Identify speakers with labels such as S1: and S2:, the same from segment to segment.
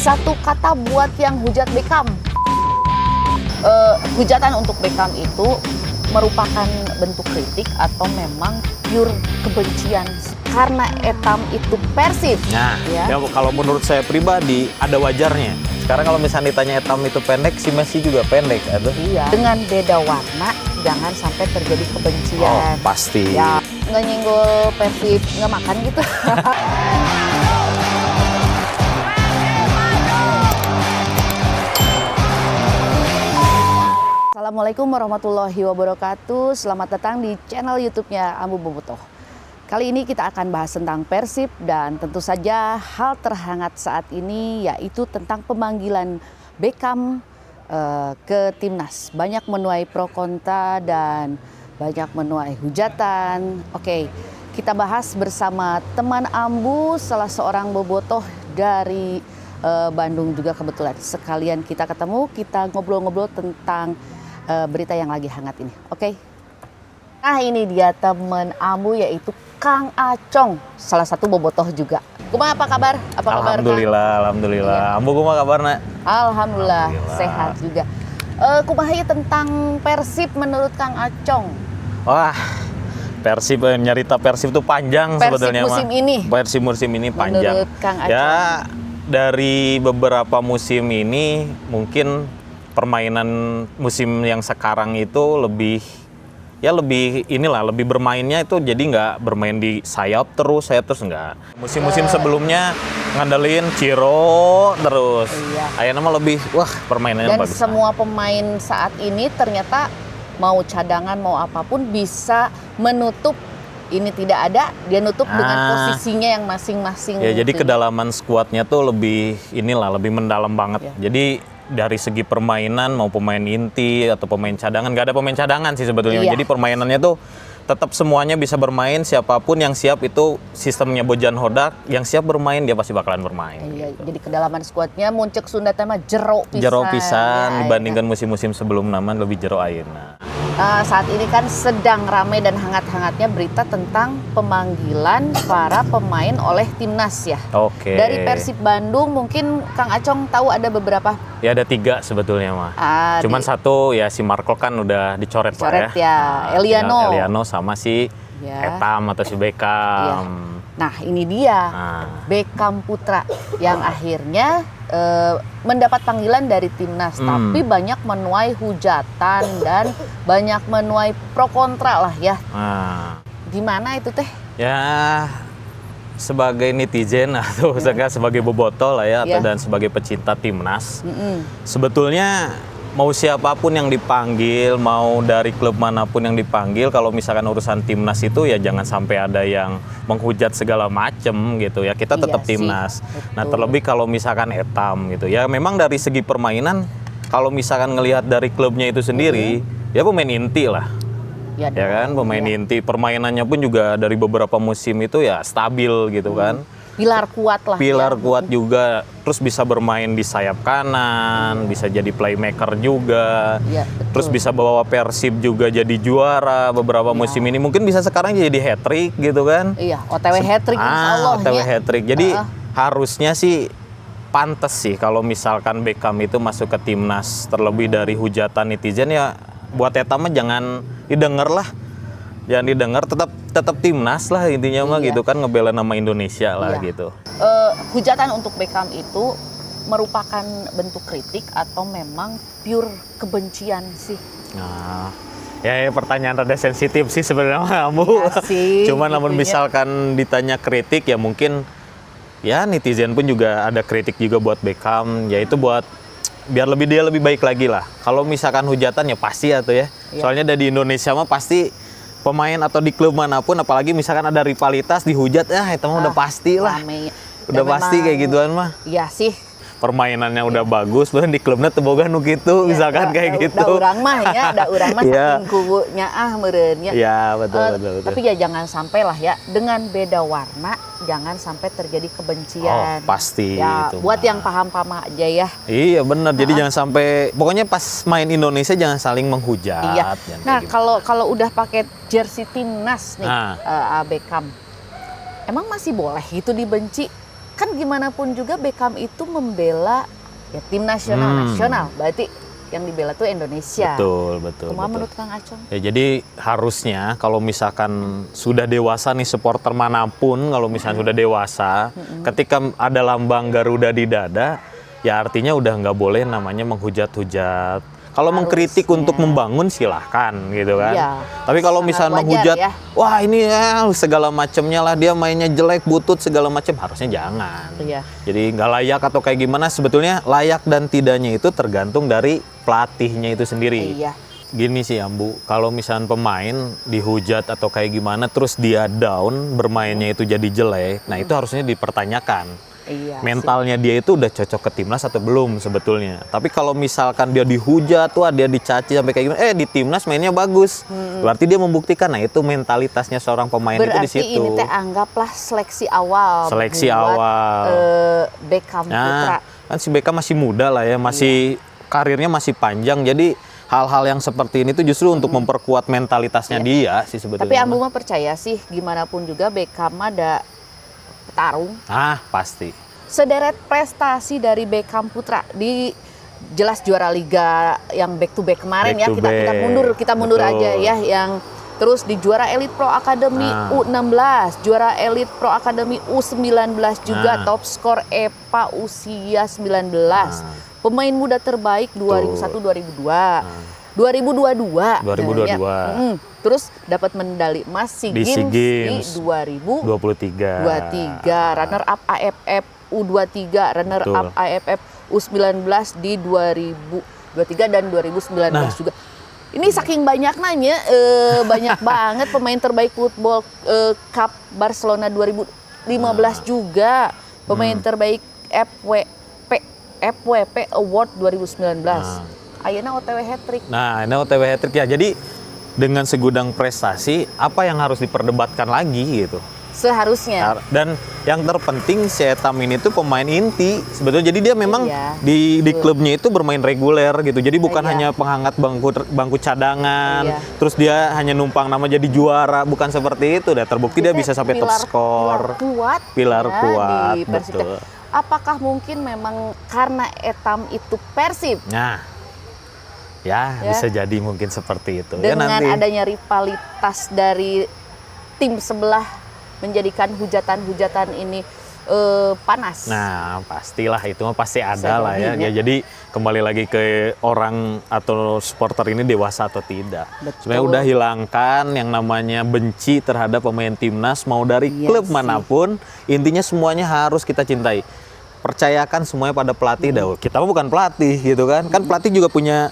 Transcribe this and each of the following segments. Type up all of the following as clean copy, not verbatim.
S1: Satu kata buat yang hujat Beckham. Hujatan untuk Beckham itu merupakan bentuk kritik atau memang pure kebencian karena Etam itu Persib.
S2: Nah, ya kalau menurut saya pribadi ada wajarnya. Sekarang kalau misalnya ditanya Etam itu pendek, si Messi juga pendek. Aduh.
S1: Iya. Dengan beda warna, jangan sampai terjadi kebencian.
S2: Oh, pasti.
S1: Ya, nggak nyenggol Persib, nggak makan gitu. Assalamualaikum warahmatullahi wabarakatuh. Selamat datang di channel YouTube-nya Ambu Bobotoh. Kali ini kita akan bahas tentang Persib dan tentu saja hal terhangat saat ini yaitu tentang pemanggilan Beckham ke timnas. Banyak menuai pro kontra dan banyak menuai hujatan. Oke, kita bahas bersama teman Ambu, salah seorang bobotoh dari Bandung juga kebetulan. Sekalian kita ketemu, kita ngobrol-ngobrol tentang berita yang lagi hangat ini. Oke. Nah, ini dia teman Ambu yaitu Kang Acong, salah satu bobotoh juga. Kumaha apa kabar? Apa kabar,
S2: Alhamdulillah,
S1: Kang?
S2: alhamdulillah.
S1: Iya.
S2: Ambu kumaha kabarna?
S1: Alhamdulillah, sehat juga. Kumaha ieu tentang Persib menurut Kang Acong?
S2: Wah, Persib nyarita Persib itu panjang
S1: Persib
S2: sebetulnya
S1: musim
S2: mah.
S1: ini.
S2: Persib musim ini panjang.
S1: Menurut Kang Acong.
S2: Ya, dari beberapa musim ini mungkin permainan musim yang sekarang itu lebih bermainnya itu jadi nggak bermain di sayap terus nggak. Musim-musim sebelumnya ngandelin Ciro terus.
S1: Iya.
S2: Ayeuna mah lebih permainannya
S1: Dan
S2: bagus.
S1: semua pemain saat ini ternyata mau cadangan mau apapun bisa menutup ini tidak ada, dia nutup dengan posisinya yang masing-masing.
S2: Ya, jadi
S1: gitu.
S2: kedalaman skuadnya tuh lebih mendalam banget.
S1: Ya.
S2: Jadi dari segi permainan mau pemain inti atau pemain cadangan, nggak ada pemain cadangan sih sebetulnya.
S1: Iya.
S2: Jadi permainannya tuh tetap semuanya bisa bermain, siapapun yang siap itu sistemnya Bojan Hodak, yang siap bermain dia pasti bakalan bermain.
S1: Iya,
S2: Gitu.
S1: jadi kedalaman skuadnya muncul Sunda tema jero pisan.
S2: Jero pisan
S1: Ya,
S2: dibandingkan musim-musim sebelum nama lebih jero ayeuna.
S1: Saat ini kan sedang ramai dan hangat-hangatnya berita tentang pemanggilan para pemain oleh timnas ya.
S2: Oke.
S1: Dari Persib Bandung mungkin Kang Acong tahu ada beberapa.
S2: Ya ada 3 sebetulnya mah. Cuman satu ya si Marco kan udah dicoret lah ya.
S1: Ya, Eliano.
S2: Eliano sama si Etam atau si Beckham.
S1: Iya. Nah ini dia Beckham Putra yang akhirnya mendapat panggilan dari timnas, tapi banyak menuai hujatan dan banyak menuai pro kontra lah ya. Gimana itu teh?
S2: Ya sebagai netizen atau sebagai bobotoh lah ya, atau dan sebagai pecinta timnas, sebetulnya mau siapapun yang dipanggil, mau dari klub manapun yang dipanggil, kalau misalkan urusan timnas itu ya jangan sampai ada yang menghujat segala macem gitu ya. Kita tetap timnas. Nah, terlebih kalau misalkan Etam gitu ya, memang dari segi permainan kalau misalkan ngelihat dari klubnya itu sendiri, ya pemain inti lah. Ya kan, pemain inti, permainannya pun juga dari beberapa musim itu ya stabil gitu kan.
S1: Pilar kuat lah.
S2: Pilar kuat juga, terus bisa bermain di sayap kanan, bisa jadi playmaker juga, terus bisa bawa Persib juga jadi juara beberapa musim ini. Mungkin bisa sekarang jadi hat-trick gitu kan.
S1: Iya, OTW hat-trick insya Allah.
S2: OTW hat-trick. Jadi harusnya sih pantas sih kalau misalkan Beckham itu masuk ke timnas, terlebih dari hujatan netizen ya buat Eta mah jangan didengar lah. Jangan didengar, tetap timnas lah intinya mah gitu kan, ngebela nama Indonesia lah gitu.
S1: Hujatan untuk Beckham itu merupakan bentuk kritik atau memang pure kebencian sih?
S2: Nah, ya pertanyaan rada sensitif sih sebenarnya kamu.
S1: Ya,
S2: cuman namun misalkan ditanya kritik ya mungkin ya netizen pun juga ada kritik juga buat Beckham, yaitu buat biar dia lebih baik lagi lah. Kalau misalkan hujatan ya pasti ya tuh ya. Soalnya dari Indonesia mah pasti pemain atau di klub manapun, apalagi misalkan ada rivalitas dihujat, itu mah udah pasti lah. Udah pasti kayak gituan mah.
S1: Iya sih.
S2: Permainannya udah bagus, bahkan di klubnya teboga nu kitu, misalkan kayak gitu.
S1: Da urang mah ya, da urang mah saking kubunya meureun ya.
S2: Iya, betul.
S1: Tapi ya jangan sampai lah ya, dengan beda warna jangan sampai terjadi kebencian.
S2: Oh, pasti
S1: ya,
S2: itu.
S1: Buat yang paham-paham aja ya.
S2: Iya, benar. Jadi jangan sampai, pokoknya pas main Indonesia jangan saling menghujat.
S1: Iya. Nah, kalau udah pakai jersey timnas nih, Beckham, emang masih boleh itu dibenci? kan gimana pun juga Beckham itu membela ya tim nasional. Berarti yang dibela tuh Indonesia.
S2: Betul.
S1: Menurut Kang Acong?
S2: Ya, jadi harusnya kalau misalkan sudah dewasa nih supporter manapun, kalau misalnya sudah dewasa, ketika ada lambang Garuda di dada, ya artinya udah nggak boleh namanya menghujat-hujat. Kalau mengkritik untuk membangun silahkan gitu kan.
S1: Iya,
S2: Tapi kalau misalnya menghujat,
S1: ya.
S2: wah ini ya segala macamnya lah, dia mainnya jelek, butut segala macam, harusnya jangan.
S1: Iya.
S2: Jadi nggak layak atau kayak gimana, sebetulnya layak dan tidaknya itu tergantung dari pelatihnya itu sendiri.
S1: Iya.
S2: Gini sih Ambu, kalau misalnya pemain dihujat atau kayak gimana terus dia down, bermainnya itu jadi jelek, nah itu harusnya dipertanyakan.
S1: Iya,
S2: Mentalnya dia itu udah cocok ke timnas atau belum sebetulnya. Tapi kalau misalkan dia dihujat, wah dia dicaci sampai kayak gimana, di timnas mainnya bagus. Berarti dia membuktikan, nah itu mentalitasnya seorang pemain itu di situ.
S1: Berarti ini teh anggaplah seleksi awal.
S2: Seleksi
S1: buat,
S2: awal.
S1: Beckham Putra.
S2: Kan si Beckham masih muda lah ya, masih karirnya masih panjang. Jadi hal-hal yang seperti ini tuh justru untuk memperkuat mentalitasnya dia sih sebetulnya.
S1: Tapi Ambu mah percaya sih, gimana pun juga Beckham ada petarung.
S2: Pasti.
S1: Sederet prestasi dari Beckham Putra di jelas juara liga yang back to back kemarin
S2: Back
S1: ya,
S2: to
S1: kita mundur
S2: Betul.
S1: aja ya, yang terus di juara Elite Pro Academy U16, juara Elite Pro Academy U19 juga, top skor EPA usia 19. Pemain muda terbaik 2001-2002. 2022. Terus dapat medali emas SEA Games di 2023. Runner up AFF U23, runner up AFF U19 di 2023 dan 2019 juga. Ini saking banyak nanya, banyak banget pemain terbaik football Cup Barcelona 2015 juga, pemain terbaik FWP Award 2019. Ayeuna OTW hat-trick.
S2: Nah, ini OTW hat-trick ya. Jadi dengan segudang prestasi, apa yang harus diperdebatkan lagi gitu?
S1: Seharusnya.
S2: Dan yang terpenting si Etam ini tuh pemain inti sebetulnya. Jadi dia memang di klubnya itu bermain reguler gitu. Jadi bukan hanya penghangat bangku cadangan. Terus dia hanya numpang nama jadi juara, bukan seperti itu. Udah terbukti dia bisa sampai top skor. Pilar kuat. Betul.
S1: Apakah mungkin memang karena Etam itu Persib?
S2: Nah, ya bisa jadi mungkin seperti itu.
S1: Dengan
S2: ya, nanti
S1: adanya rivalitas dari tim sebelah menjadikan hujatan-hujatan ini panas.
S2: Nah, pastilah itu mah pasti ada lah ya. Jadi kembali lagi ke orang atau supporter ini dewasa atau tidak. Sebenarnya udah hilangkan yang namanya benci terhadap pemain timnas mau dari klub manapun. Intinya semuanya harus kita cintai. Percayakan semuanya pada pelatih dah. Kita mah bukan pelatih gitu kan. Kan pelatih juga punya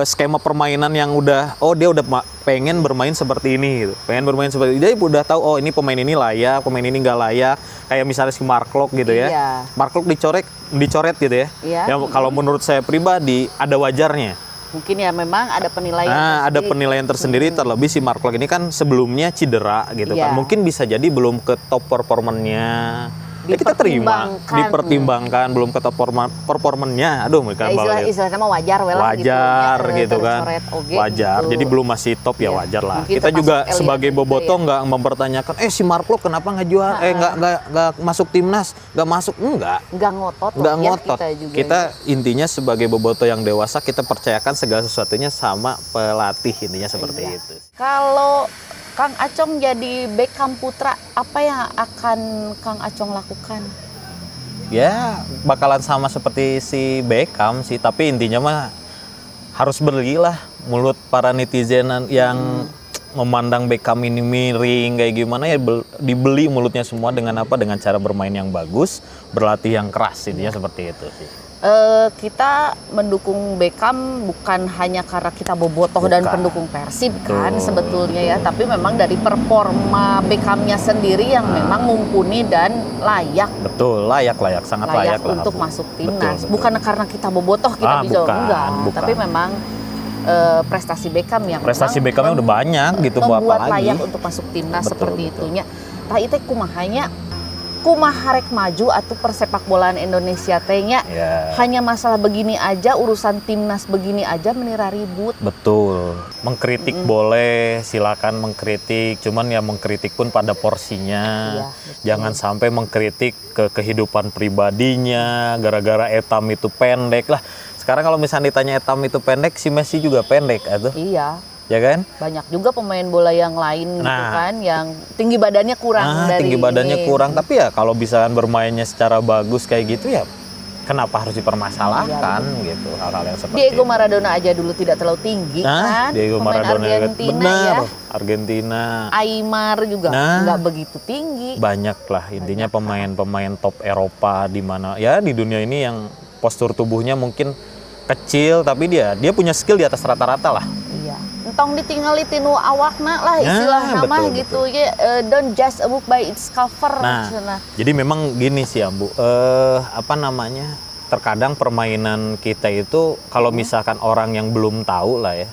S2: skema permainan yang udah, dia udah pengen bermain seperti ini gitu. Pengen bermain seperti ini. Jadi udah tahu, ini pemain ini layak, pemain ini nggak layak. Kayak misalnya si Mark Klok gitu ya. Mark Klok dicoret gitu ya. Yang kalau menurut saya pribadi ada wajarnya.
S1: Mungkin ya memang ada penilaian
S2: ada penilaian tersendiri, terlebih si Mark Klok ini kan sebelumnya cedera gitu kan. Mungkin bisa jadi belum ke top performanya. Kita terima, dipertimbangkan, belum ke top performanya. Aduh, mereka
S1: istilahnya mah wajar
S2: gitu kan. Wajar. Jadi belum masih top ya wajar lah. Kita juga sebagai boboto nggak mempertanyakan si Mark Klok kenapa nggak jual, nggak masuk timnas, nggak masuk, enggak ngotot. Kita intinya sebagai boboto yang dewasa, kita percayakan segala sesuatunya sama pelatih, intinya seperti itu.
S1: Kalau Kang Acong jadi Beckham Putra, apa yang akan Kang Acong lakukan?
S2: Ya, bakalan sama seperti si Beckham sih, tapi intinya mah harus belilah mulut para netizen yang memandang Beckham ini miring kayak gimana, ya dibeli mulutnya semua dengan apa? Dengan cara bermain yang bagus, berlatih yang keras, intinya seperti itu sih.
S1: Kita mendukung Beckham bukan hanya karena kita bobotoh dan pendukung Persib kan sebetulnya ya, tapi memang dari performa Beckhamnya sendiri yang memang mumpuni dan layak.
S2: Betul, layak, sangat layak lah
S1: untuk masuk timnas. Bukan karena kita bobotoh kita bisa enggak, tapi memang prestasi Beckham yang
S2: Beckhamnya udah banyak gitu,
S1: membuat
S2: apa lagi
S1: layak untuk masuk timnas seperti itunya. Tah itu kumahanya kumaha rek maju atau persepak bolaan Indonesia tehnya.
S2: Ya.
S1: Hanya masalah begini aja, urusan timnas begini aja menira ribut.
S2: Betul. Mengkritik boleh, silakan mengkritik. Cuman ya mengkritik pun pada porsinya.
S1: Iya, betul.
S2: Jangan sampai mengkritik ke kehidupan pribadinya, gara-gara etam itu pendek lah. Sekarang kalau misalnya ditanya etam itu pendek, si Messi juga pendek, atuh.
S1: Iya.
S2: Ya kan?
S1: Banyak juga pemain bola yang lain gitu
S2: Nah.
S1: kan, yang tinggi badannya kurang dari
S2: tinggi badannya
S1: ini.
S2: kurang. Tapi ya kalau bisa bermainnya secara bagus kayak gitu ya, kenapa harus dipermasalahkan gitu hal-hal yang seperti
S1: Diego
S2: itu.
S1: Maradona aja dulu tidak terlalu tinggi kan.
S2: Diego
S1: Pemain
S2: Maradona
S1: Argentina
S2: benar.
S1: ya.
S2: Argentina
S1: Aymar juga
S2: Nah.
S1: nggak begitu tinggi.
S2: banyak lah intinya pemain-pemain top Eropa di mana ya di dunia ini yang postur tubuhnya mungkin kecil tapi dia punya skill di atas rata-rata lah.
S1: Iya. Entong ditinggali tinu awakna lah
S2: Ya,
S1: istilah nama
S2: betul,
S1: gitu ya. Don't judge a book by its cover.
S2: Nah,
S1: cenah.
S2: jadi memang gini sih Ambu, apa namanya? Terkadang permainan kita itu kalau misalkan orang yang belum tahu lah ya,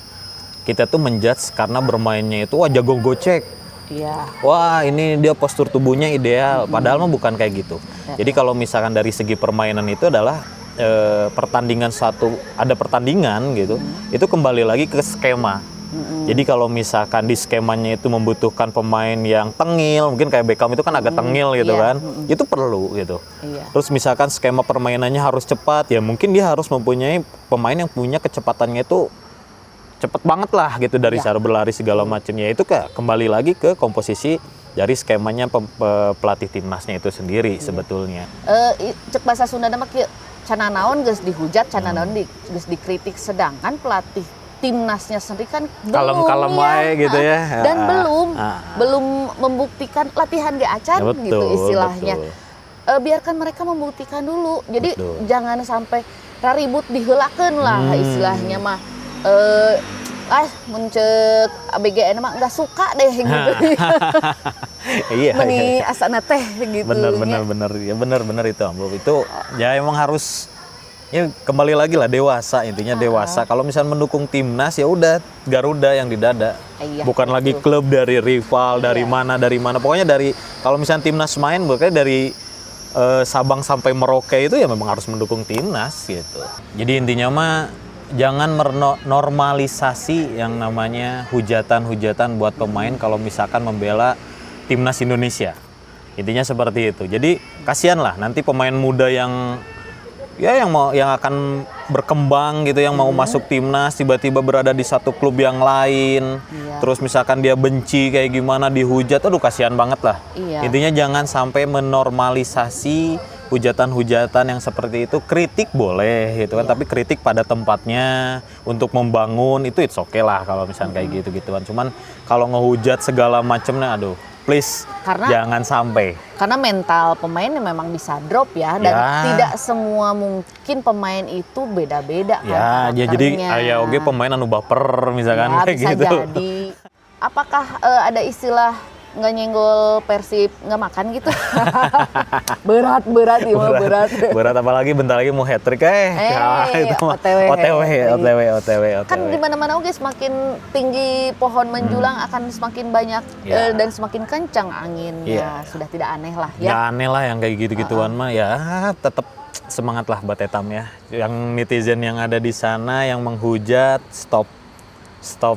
S2: kita tuh menjudge karena bermainnya itu wah jago gocek.
S1: Iya.
S2: Wah ini dia postur tubuhnya ideal, padahal mah bukan kayak gitu. Jadi kalau misalkan dari segi permainan itu adalah pertandingan ada pertandingan gitu, itu kembali lagi ke skema. Jadi kalau misalkan di skemanya itu membutuhkan pemain yang tengil, mungkin kayak Beckham itu kan agak tengil gitu
S1: Iya.
S2: kan, itu perlu gitu.
S1: Iya.
S2: Terus misalkan skema permainannya harus cepat, ya mungkin dia harus mempunyai pemain yang punya kecepatannya itu cepet banget lah gitu dari
S1: Iya.
S2: cara berlari segala macamnya. Itu kembali lagi ke komposisi dari skemanya pelatih timnasnya itu sendiri sebetulnya.
S1: Cek bahasa Sunda mah kieu cana naon geus dihujat, cana naon geus dikritik, sedangkan pelatih timnasnya sendiri kan
S2: Kalem-kalem
S1: belum
S2: wae gitu ya.
S1: Dan
S2: Ah.
S1: belum membuktikan latihan ge acan
S2: Ya,
S1: gitu istilahnya.
S2: betul.
S1: Biarkan mereka membuktikan dulu. Jadi
S2: Betul.
S1: jangan sampai raribut diheulakeun lah istilahnya mah. Muncul ABGN mah nggak suka deh gitu.
S2: Iya.
S1: Meni asana teh gitu.
S2: Bener ya bener itu Ambo. Itu ya emang harus ya kembali lagi lah dewasa intinya dewasa. Kalau misalnya mendukung timnas ya udah Garuda yang di dada.
S1: Iya,
S2: Bukan
S1: betul.
S2: lagi klub dari rival dari
S1: Iya.
S2: mana. Pokoknya dari kalau misalnya timnas main pokoknya dari Sabang sampai Merauke itu ya memang harus mendukung timnas gitu. Jadi intinya mah jangan normalisasi yang namanya hujatan-hujatan buat pemain kalau misalkan membela timnas Indonesia. Intinya seperti itu. Jadi kasihan lah nanti pemain muda yang akan berkembang gitu, yang mau masuk timnas tiba-tiba berada di satu klub yang lain.
S1: Iya.
S2: Terus misalkan dia benci kayak gimana dihujat, aduh kasihan banget lah.
S1: Iya.
S2: Intinya jangan sampai menormalisasi hujatan-hujatan yang seperti itu. Kritik boleh gitu kan, tapi kritik pada tempatnya untuk membangun itu it's okay lah kalau misalnya kayak gitu-gituan. Cuman kalau ngehujat segala macamnya aduh please jangan sampai.
S1: Karena mental pemain memang bisa drop ya, dan tidak semua mungkin pemain itu beda-beda kan
S2: Ya, jadi aya oge pemain anu baper misalkan
S1: ya,
S2: kayak
S1: bisa
S2: gitu.
S1: jadi. Apakah ada istilah nggak nyenggol Persib nggak makan gitu? berat ya mah berat.
S2: Berat apalagi bentar lagi mau hat-trick itu mah OTW.
S1: Kan di mana-mana oke semakin tinggi pohon menjulang akan semakin banyak dan semakin kencang anginnya. Sudah tidak aneh lah ya.
S2: Nggak aneh lah yang kayak gitu-gituan mah ya tetap semangat lah buat Etam ya. Yang netizen yang ada di sana yang menghujat stop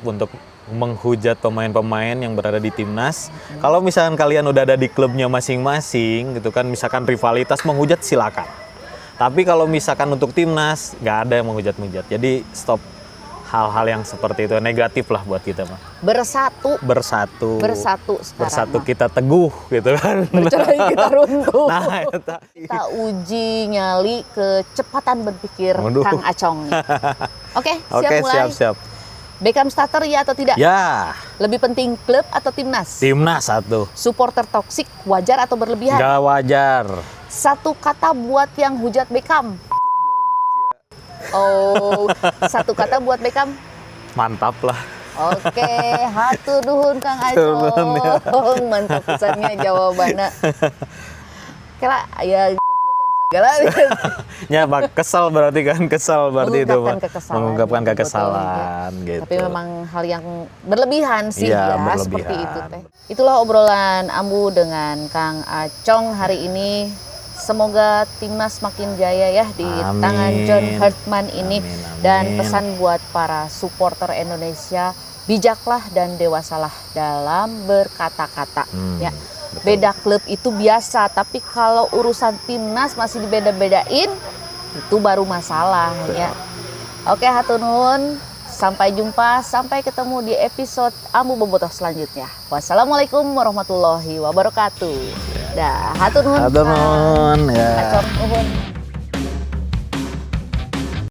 S2: untuk menghujat pemain-pemain yang berada di timnas. Kalau misalkan kalian udah ada di klubnya masing-masing gitu kan, misalkan rivalitas menghujat silakan. Tapi kalau misalkan untuk timnas nggak ada yang menghujat-hujat. Jadi stop hal-hal yang seperti itu, negatif lah buat kita mah.
S1: Bersatu sekarang.
S2: Bersatu kita teguh gitu kan.
S1: Bercerai kita runtuh.
S2: Nah,
S1: kita uji nyali kecepatan berpikir Kang Acong. Oke, mulai.
S2: Siap.
S1: Beckham starter ya atau tidak?
S2: Ya.
S1: Lebih penting klub atau timnas?
S2: Timnas satu.
S1: Supporter toksik wajar atau berlebihan?
S2: Nggak wajar.
S1: Satu kata buat yang hujat Beckham. Oh, satu kata buat Beckham.
S2: Mantap lah.
S1: Oke, hatur nuhun Kang Acong. Mantap pesannya jawabannya. Kira aya goblogan
S2: Ya, kesal berarti kan, kesal berarti itu,
S1: Mengungkapkan
S2: Pak.
S1: kekesalan.
S2: Mengungkapkan
S1: Betul,
S2: kekesalan
S1: ya.
S2: gitu.
S1: Tapi memang hal yang berlebihan sih
S2: Iya,
S1: ya,
S2: berlebihan.
S1: seperti itu teh. Itulah obrolan Ambu dengan Kang Acong hari ini. Semoga timnas makin jaya ya di
S2: Amin.
S1: tangan John Hartman ini.
S2: Amin, amin.
S1: Dan pesan buat para supporter Indonesia, bijaklah dan dewasalah dalam berkata-kata. Ya,
S2: Betul.
S1: beda klub itu biasa, tapi kalau urusan timnas masih dibeda-bedain, itu baru masalah ya. Oke, hatur nuhun. Sampai jumpa, sampai ketemu di episode Ambu Bobotoh selanjutnya. Wassalamualaikum warahmatullahi wabarakatuh. Dah, hatur nuhun.
S2: Hatur nuhun, ya.
S1: Acong nuhun.